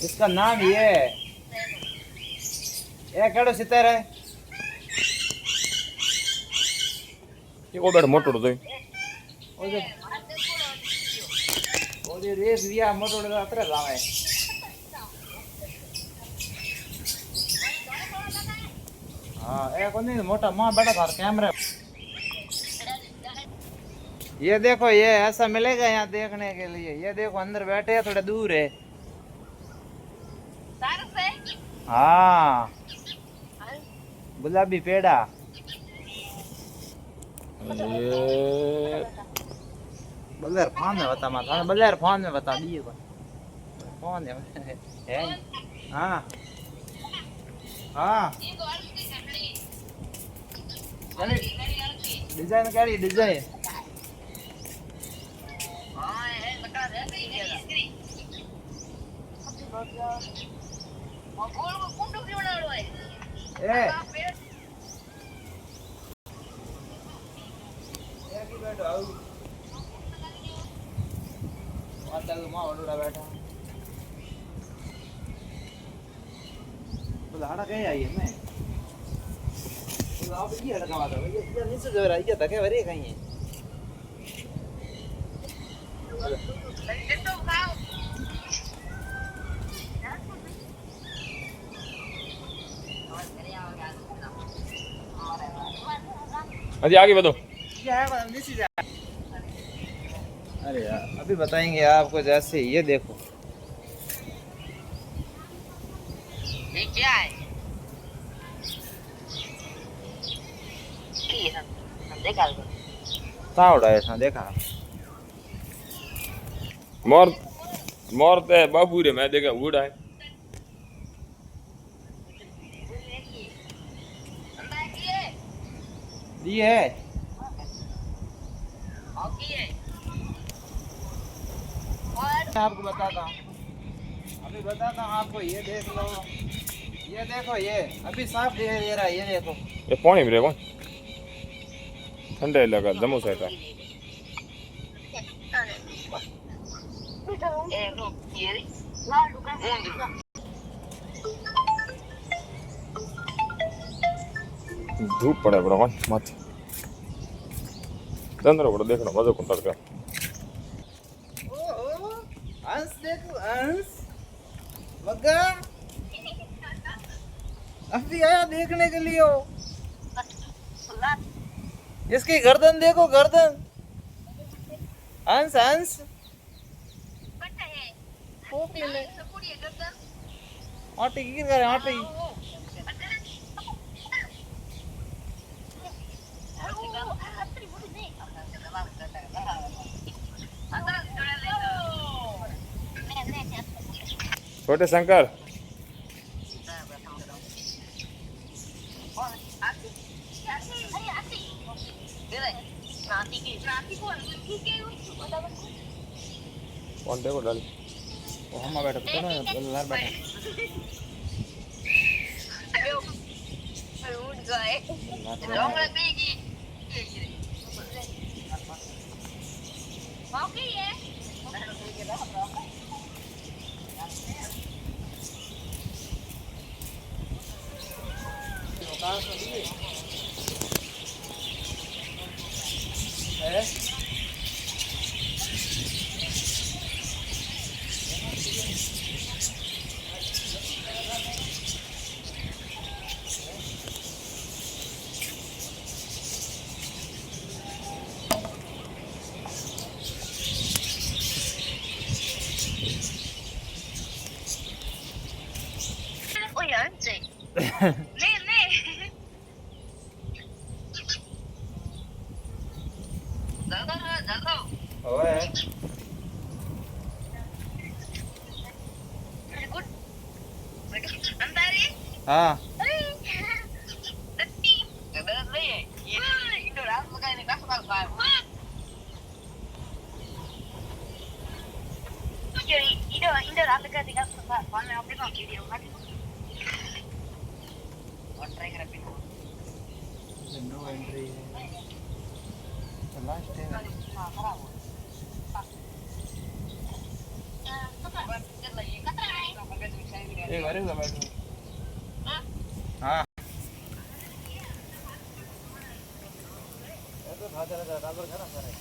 इसका नाम ये केड़ो सितार है ये ओदर मोटो तो ओदे रेस दिया मोटो अत्र लावे हाँ ए कोनी मोटा मां बेटा थार कैमरा ये देखो ये ऐसा मिलेगा यहाँ देखने के लिए ये देखो अंदर बैठे हैं थोड़ा दूर है हाँ गुलाबी पेड़ा बल्लेर फोन में बता मत बल्लेर फोन में बता दिए फोन है हाँ हाँ डिजाइन करी डिजाइन बैठा बुलाड़ा कहीं आई है मैं बुलाओ ये लगा था ये नीचे जो रहा ये तक है वरे कहीं है अजी आगे बढ़ो क्या है नीचे जा अरे यार अभी बताएंगे आपको जैसे ये देखो ये क्या है देखा तावड़ा ऐसा देखा मोर मोर ते बाबू रे मैं देखा उड़ा है ये है आपको बताता हूँ अभी बताता हूँ आपको ये देख लो ये देखो ये अभी साफ दे रहा है ये देखो ये पानी में कौन ठंडा लगा जमो से था धूप पड़े बड़ा कौन मत अंदर बड़ा देखना मजा कौन तड़का अंश देखो अंश मग्गा अभी आया देखने के लिए हो इसकी गर्दन देखो गर्दन अंश अंश आटी की करे आटी छोटे शंकर कौन देखो डाल वो हम बैठा तो ना लार बैठा उठ गए लॉन्ग लगेगी ओके ये हाँ नो एंट्री लास्ट है एक बार बैठो हाँ ऐसे भाजा रहता है, बराबर खाना खा रहे हैं।